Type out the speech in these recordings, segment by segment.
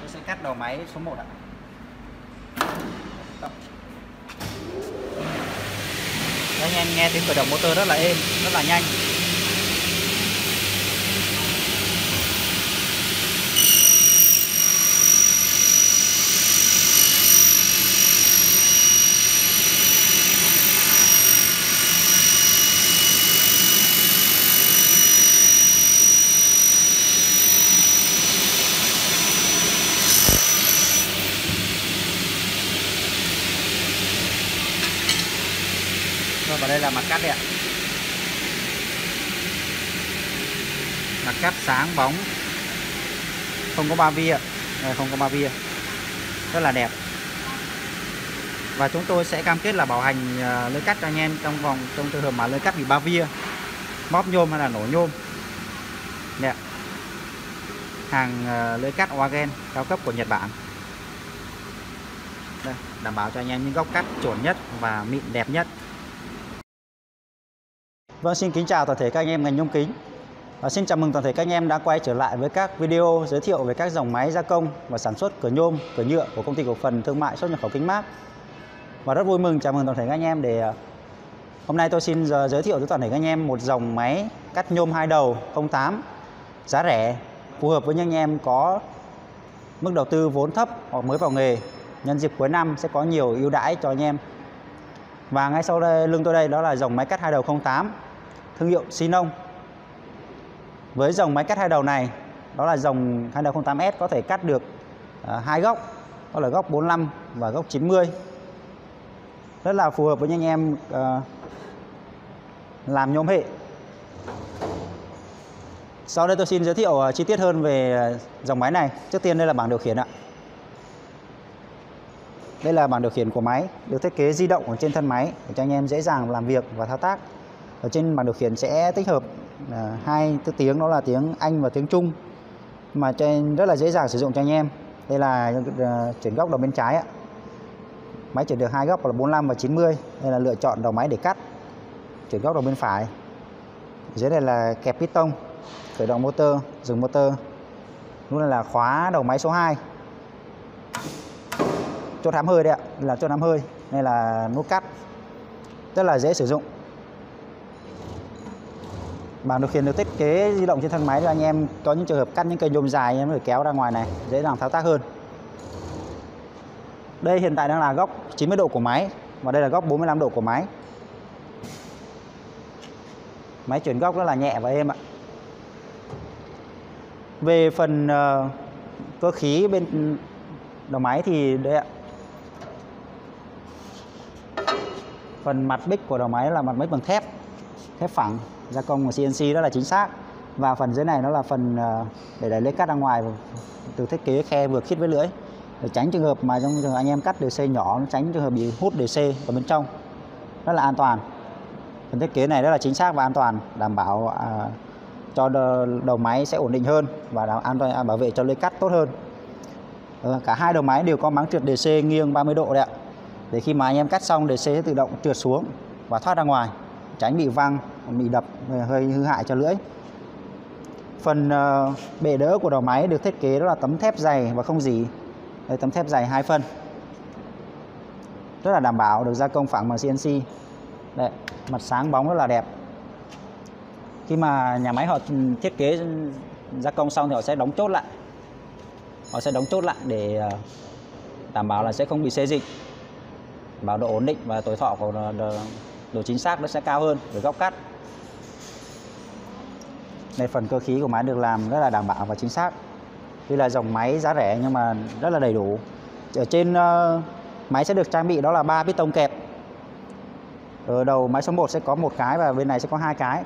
Tôi sẽ cắt đầu máy số 1 ạ. Đây, anh em nghe tiếng khởi động motor rất là êm, rất là nhanh. Rồi, và đây là mặt cắt đấy ạ. Mặt cắt sáng bóng, không có ba via, không có ba via, rất là đẹp. Và chúng tôi sẽ cam kết là bảo hành lưới cắt cho anh em trong trường hợp mà lưới cắt bị ba via, móp nhôm hay là nổ nhôm. Đẹp. Hàng lưới cắt Wagen cao cấp của Nhật Bản. Đây, đảm bảo cho anh em những góc cắt chuẩn nhất và mịn đẹp nhất. Vâng, xin kính chào toàn thể các anh em ngành nhôm kính. Và xin chào mừng toàn thể các anh em đã quay trở lại với các video giới thiệu về các dòng máy gia công và sản xuất cửa nhôm, cửa nhựa của công ty cổ phần thương mại xuất nhập khẩu Kính Mác. Và rất vui mừng chào mừng toàn thể các anh em để hôm nay tôi xin giới thiệu với toàn thể các anh em một dòng máy cắt nhôm 2 đầu 08 giá rẻ, phù hợp với những anh em có mức đầu tư vốn thấp hoặc mới vào nghề. Nhân dịp cuối năm sẽ có nhiều ưu đãi cho anh em. Và ngay sau đây lưng tôi đây đó là dòng máy cắt 2 đầu 08 thương hiệu Sinon. Với dòng máy cắt 2 đầu này, đó là dòng 2 đầu 08S có thể cắt được hai góc, đó là góc 45 và góc 90. Rất là phù hợp với những anh em làm nhôm hệ. Sau đây tôi xin giới thiệu chi tiết hơn về dòng máy này. Trước tiên đây là bảng điều khiển ạ. Đây là bảng điều khiển của máy, được thiết kế di động ở trên thân máy để cho anh em dễ dàng làm việc và thao tác. Ở trên bảng điều khiển sẽ tích hợp hai thứ tiếng, đó là tiếng Anh và tiếng Trung, mà rất là dễ dàng sử dụng cho anh em. Đây là chuyển góc đầu bên trái ạ. Máy chuyển được hai góc là 45 và 90. Đây là lựa chọn đầu máy để cắt. Chuyển góc đầu bên phải. Dưới đây là kẹp piston, khởi động motor, dừng motor. Lúc này là khóa đầu máy số 2. Chốt hãm hơi đấy ạ, là chốt hãm hơi. Đây là nút cắt, rất là dễ sử dụng. Bảng điều khiển được thiết kế di động trên thân máy cho anh em có những trường hợp cắt những cây nhôm dài anh em có thể kéo ra ngoài này, dễ dàng thao tác hơn. Đây hiện tại đang là góc 90 độ của máy và đây là góc 45 độ của máy. Máy chuyển góc rất là nhẹ và êm ạ. Về phần cơ khí bên đầu máy thì đây ạ. Phần mặt bích của đầu máy là mặt bích bằng thép phẳng, gia công của CNC rất là chính xác. Và phần dưới này nó là phần để đẩy lưỡi cắt ra ngoài, từ thiết kế khe vừa khít với lưỡi để tránh trường hợp mà trong trường hợp anh em cắt DC nhỏ, nó tránh trường hợp bị hút DC ở bên trong, rất là an toàn. Phần thiết kế này rất là chính xác và an toàn, đảm bảo cho đầu máy sẽ ổn định hơn và an toàn, bảo vệ cho lưỡi cắt tốt hơn. Cả hai đầu máy đều có máng trượt DC nghiêng 30 độ đấy ạ. Để khi mà anh em cắt xong, DC sẽ tự động trượt xuống và thoát ra ngoài, tránh bị văng, bị đập, hơi hư hại cho lưỡi. Phần bệ đỡ của đầu máy được thiết kế đó là tấm thép dày và không rỉ. Đây, tấm thép dày 2 phân, rất là đảm bảo, được gia công phẳng bằng CNC. Đây, mặt sáng bóng rất là đẹp. Khi mà nhà máy họ thiết kế gia công xong thì họ sẽ đóng chốt lại. Họ sẽ đóng chốt lại để đảm bảo là sẽ không bị xê dịch, bảo độ ổn định và tuổi thọ của độ chính xác nó sẽ cao hơn về góc cắt. Đây, phần cơ khí của máy được làm rất là đảm bảo và chính xác. Đây là dòng máy giá rẻ nhưng mà rất là đầy đủ. Ở trên máy sẽ được trang bị đó là 3 piston kẹp. Ở đầu máy số 1 sẽ có một cái và bên này sẽ có hai cái.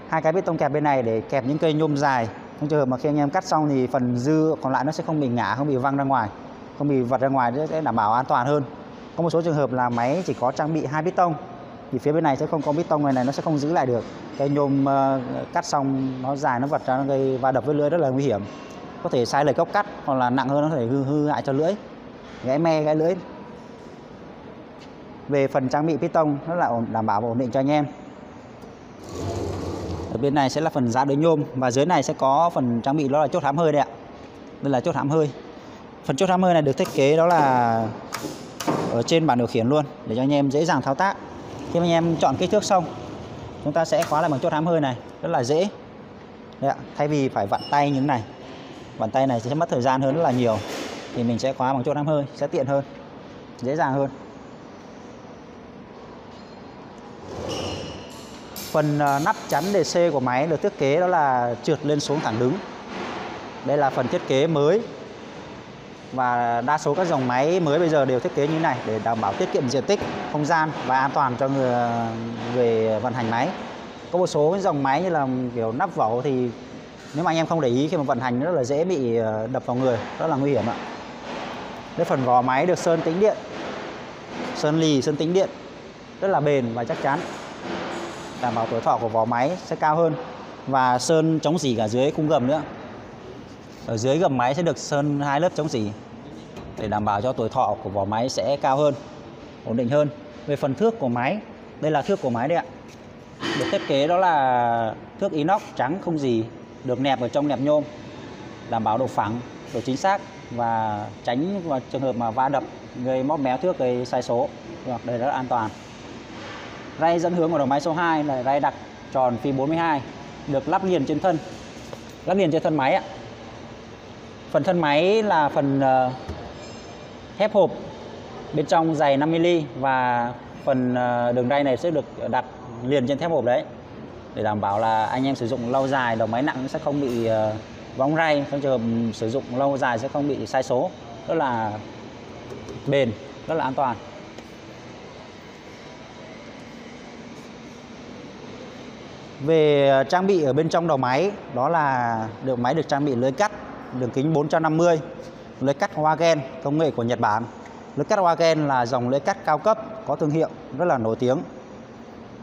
Hai cái piston kẹp bên này để kẹp những cây nhôm dài. Trong trường hợp mà khi anh em cắt xong thì phần dư còn lại nó sẽ không bị ngã, không bị văng ra ngoài, không bị vật ra ngoài, sẽ đảm bảo an toàn hơn. Có một số trường hợp là máy chỉ có trang bị 2 piston thì phía bên này sẽ không có piston, này nó sẽ không giữ lại được. Cây nhôm cắt xong nó dài, nó vật ra, nó gây va đập với lưỡi rất là nguy hiểm. Có thể sai lệch góc cắt, hoặc là nặng hơn nó có thể hư hại cho lưỡi, gãy me, gãy lưỡi. Về phần trang bị piston rất là đảm bảo và ổn định cho anh em. Ở bên này sẽ là phần giá đỡ nhôm và dưới này sẽ có phần trang bị đó là chốt hãm hơi đây ạ. Đây là chốt hãm hơi. Phần chốt hammer này được thiết kế đó là ở trên bảng điều khiển luôn để cho anh em dễ dàng thao tác. Khi anh em chọn kích thước xong, chúng ta sẽ khóa lại bằng chốt hammer này, rất là dễ. Đấy ạ. Thay vì phải vặn tay như thế này, vặn tay này sẽ mất thời gian hơn rất là nhiều, thì mình sẽ khóa bằng chốt hammer sẽ tiện hơn, dễ dàng hơn. Phần nắp chắn DC của máy được thiết kế đó là trượt lên xuống thẳng đứng. Đây là phần thiết kế mới, và đa số các dòng máy mới bây giờ đều thiết kế như thế này để đảm bảo tiết kiệm diện tích, không gian và an toàn cho người vận hành máy. Có một số dòng máy như là kiểu nắp vẩu thì nếu mà anh em không để ý khi mà vận hành rất là dễ bị đập vào người, rất là nguy hiểm ạ. Đây, phần vỏ máy được sơn tĩnh điện, sơn lì, sơn tĩnh điện, rất là bền và chắc chắn, đảm bảo tuổi thọ của vỏ máy sẽ cao hơn, và sơn chống rỉ cả dưới khung gầm nữa. Ở dưới gầm máy sẽ được sơn 2 lớp chống rỉ để đảm bảo cho tuổi thọ của vỏ máy sẽ cao hơn, ổn định hơn. Về phần thước của máy, đây là thước của máy đây ạ. Được thiết kế đó là thước inox trắng không rỉ, được nẹp ở trong nẹp nhôm, đảm bảo độ phẳng, độ chính xác và tránh vào trường hợp mà va đập gây móp méo thước, gây sai số. Đây rất là an toàn. Ray dẫn hướng của đầu máy số 2 là ray đặc tròn phi 42, được lắp liền trên thân máy ạ. Phần thân máy là phần thép hộp, bên trong dày 5mm, và phần đường ray này sẽ được đặt liền trên thép hộp đấy, để đảm bảo là anh em sử dụng lâu dài, đầu máy nặng sẽ không bị vóng ray, trong trường hợp sử dụng lâu dài sẽ không bị sai số, rất là bền, rất là an toàn. Về trang bị ở bên trong đầu máy, đó là máy được trang bị lưới cắt đường kính 450, lưới cắt Wagen công nghệ của Nhật Bản. Lưới cắt Wagen là dòng lưới cắt cao cấp có thương hiệu rất là nổi tiếng.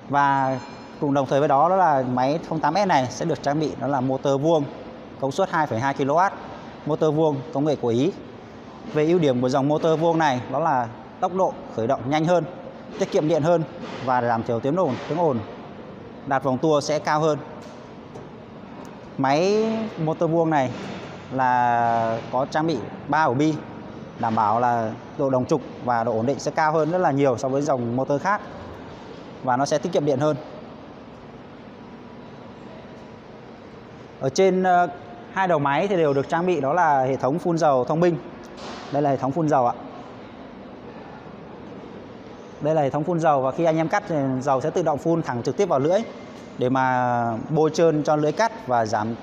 Và cùng đồng thời với đó là máy 08S này sẽ được trang bị đó là motor vuông công suất 2,2 kW, motor vuông công nghệ của Ý. Về ưu điểm của dòng motor vuông này đó là tốc độ khởi động nhanh hơn, tiết kiệm điện hơn và giảm thiểu tiếng ồn, đạt vòng tua sẽ cao hơn. Máy motor vuông này là có trang bị 3 ổ bi, đảm bảo là độ đồng trục và độ ổn định sẽ cao hơn rất là nhiều so với dòng motor khác, và nó sẽ tiết kiệm điện hơn. Ở trên hai đầu máy thì đều được trang bị đó là hệ thống phun dầu thông minh. Đây là hệ thống phun dầu ạ. Đây là hệ thống phun dầu, và khi anh em cắt thì dầu sẽ tự động phun thẳng trực tiếp vào lưỡi để mà bôi trơn cho lưỡi cắt và giảm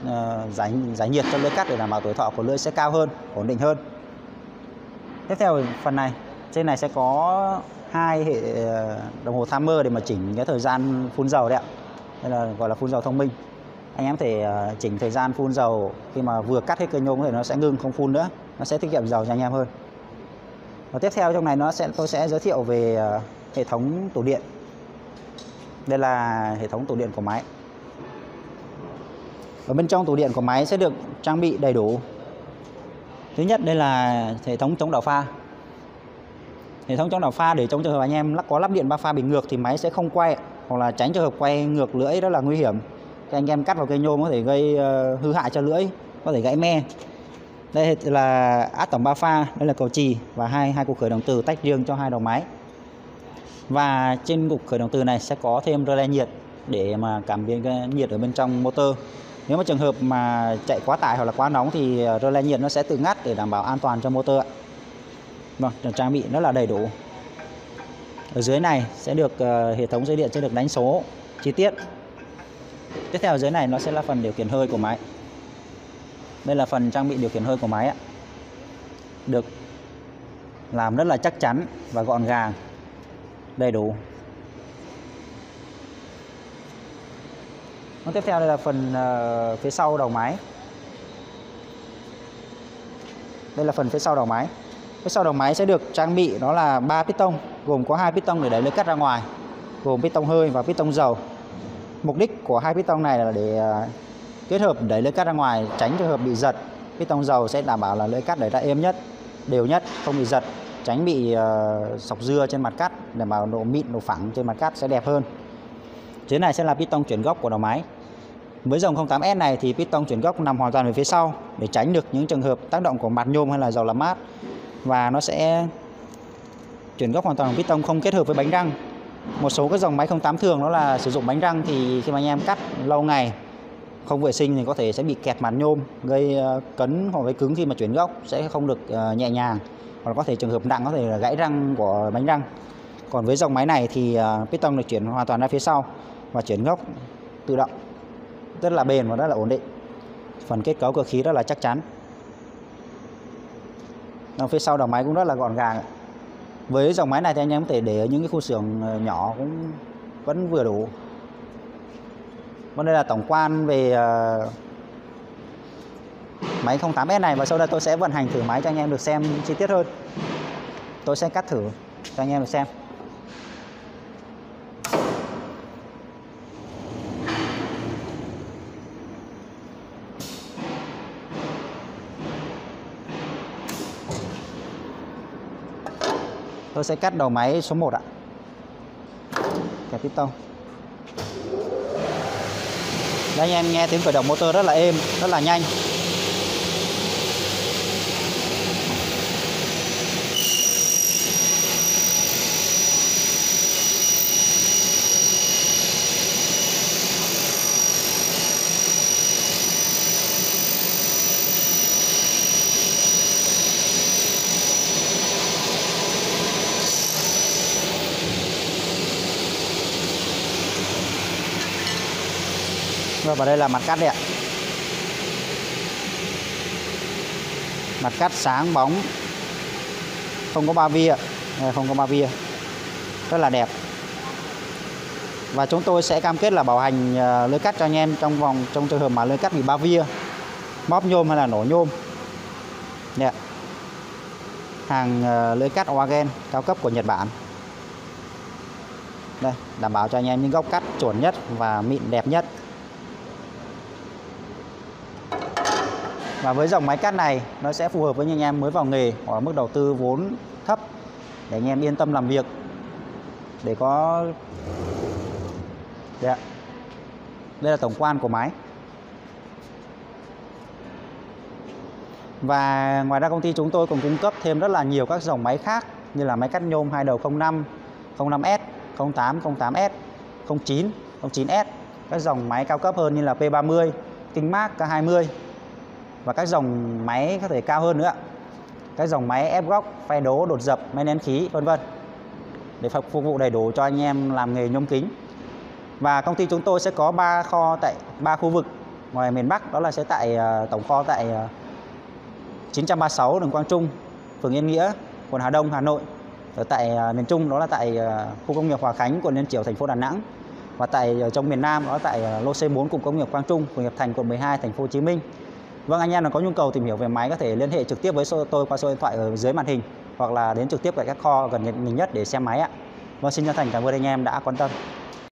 giải nhiệt cho lưỡi cắt, để đảm bảo tuổi thọ của lưỡi sẽ cao hơn, ổn định hơn. Tiếp theo phần này, trên này sẽ có 2 hệ đồng hồ timer để mà chỉnh cái thời gian phun dầu đấy ạ. Đây là gọi là phun dầu thông minh. Anh em thể chỉnh thời gian phun dầu khi mà vừa cắt hết cây nhôm thì nó sẽ ngưng, không phun nữa, nó sẽ tiết kiệm dầu cho anh em hơn. Và tiếp theo trong này tôi sẽ giới thiệu về hệ thống tủ điện. Đây là hệ thống tủ điện của máy. Ở bên trong tủ điện của máy sẽ được trang bị đầy đủ. Thứ nhất, đây là hệ thống chống đảo pha. Hệ thống chống đảo pha để trong trường hợp anh em có lắp điện 3 pha bình ngược thì máy sẽ không quay, hoặc là tránh trường hợp quay ngược lưỡi rất là nguy hiểm. Các anh em cắt vào cây nhôm có thể gây hư hại cho lưỡi, có thể gãy me. Đây là áp tổng 3 pha, đây là cầu chì và hai cục khởi động từ tách riêng cho hai đầu máy. Và trên cục khởi động từ này sẽ có thêm rơ le nhiệt để mà cảm biến cái nhiệt ở bên trong motor. Nếu mà trường hợp mà chạy quá tải hoặc là quá nóng thì rơ le nhiệt nó sẽ tự ngắt để đảm bảo an toàn cho motor ạ. Vâng, trang bị rất là đầy đủ. Ở dưới này sẽ được hệ thống dây điện sẽ được đánh số chi tiết. Tiếp theo ở dưới này nó sẽ là phần điều khiển hơi của máy. Đây là phần trang bị điều khiển hơi của máy ạ. Được làm rất là chắc chắn và gọn gàng, đầy đủ. Tiếp theo đây là phần phía sau đầu máy. Đây là phần phía sau đầu máy. Phía sau đầu máy sẽ được trang bị đó là 3 piston, gồm có 2 piston để đẩy lưỡi cắt ra ngoài, gồm piston hơi và piston dầu. Mục đích của 2 piston này là để kết hợp đẩy lưỡi cắt ra ngoài, tránh trường hợp bị giật. Piston dầu sẽ đảm bảo là lưỡi cắt đẩy ra êm nhất, đều nhất, không bị giật, tránh bị sọc dưa trên mặt cắt, đảm bảo độ mịn, độ phẳng trên mặt cắt sẽ đẹp hơn. Dưới này sẽ là piston chuyển góc của đầu máy. Với dòng 08S này thì piston chuyển gốc nằm hoàn toàn về phía sau để tránh được những trường hợp tác động của mặt nhôm hay là dầu làm mát, và nó sẽ chuyển gốc hoàn toàn bằng piston không kết hợp với bánh răng. Một số các dòng máy 08 thường đó là sử dụng bánh răng, thì khi mà anh em cắt lâu ngày không vệ sinh thì có thể sẽ bị kẹt mặt nhôm, gây cấn hoặc gây cứng khi mà chuyển gốc sẽ không được nhẹ nhàng, hoặc có thể trường hợp nặng có thể là gãy răng của bánh răng. Còn với dòng máy này thì piston được chuyển hoàn toàn ra phía sau và chuyển gốc tự động, rất là bền và rất là ổn định. Phần kết cấu cơ khí rất là chắc chắn. Ở phía sau đầu máy cũng rất là gọn gàng. Với dòng máy này thì anh em có thể để ở những cái khu xưởng nhỏ cũng vẫn vừa đủ. Còn đây là tổng quan về máy 08S này, và sau đây tôi sẽ vận hành thử máy cho anh em được xem chi tiết hơn. Tôi sẽ cắt thử cho anh em được xem. Tôi sẽ cắt đầu máy số 1 ạ. Cái piston. Đây anh em nghe tiếng khởi động motor rất là êm, rất là nhanh. Và đây là mặt cắt đây ạ. Mặt cắt sáng bóng, không có ba via, không có ba via, rất là đẹp. Và chúng tôi sẽ cam kết là bảo hành lưới cắt cho anh em trong trường hợp mà lưới cắt bị ba via, móp nhôm hay là nổ nhôm. Đây ạ. Hàng lưới cắt Wagen cao cấp của Nhật Bản. Đây, đảm bảo cho anh em những góc cắt chuẩn nhất và mịn đẹp nhất. Và với dòng máy cắt này nó sẽ phù hợp với những anh em mới vào nghề hoặc mức đầu tư vốn thấp, để anh em yên tâm làm việc. Để có đây ạ. Đây là tổng quan của máy. Và ngoài ra công ty chúng tôi còn cung cấp thêm rất là nhiều các dòng máy khác, như là máy cắt nhôm 2 đầu 05, 05S, 08, 08S, 09, 09S, các dòng máy cao cấp hơn như là P30, Kingmark, K20, và các dòng máy có thể cao hơn nữa, các dòng máy ép góc, phay đố, đột dập, máy nén khí, vân vân, để phục vụ đầy đủ cho anh em làm nghề nhôm kính. Và công ty chúng tôi sẽ có 3 kho tại 3 khu vực ngoài miền Bắc, đó là sẽ tại tổng kho tại 936 đường Quang Trung, phường Yên Nghĩa, quận Hà Đông, Hà Nội. Ở tại miền Trung đó là tại khu công nghiệp Hòa Khánh, quận Liên Chiểu, thành phố Đà Nẵng. Và tại trong miền Nam đó là tại lô C4 cụm công nghiệp Quang Trung, phường Hiệp Thành, quận 12, thành phố Hồ Chí Minh. Vâng, anh em nào có nhu cầu tìm hiểu về máy có thể liên hệ trực tiếp với tôi qua số điện thoại ở dưới màn hình, hoặc là đến trực tiếp tại các kho gần mình nhất để xem máy ạ. Vâng, xin chân thành cảm ơn anh em đã quan tâm.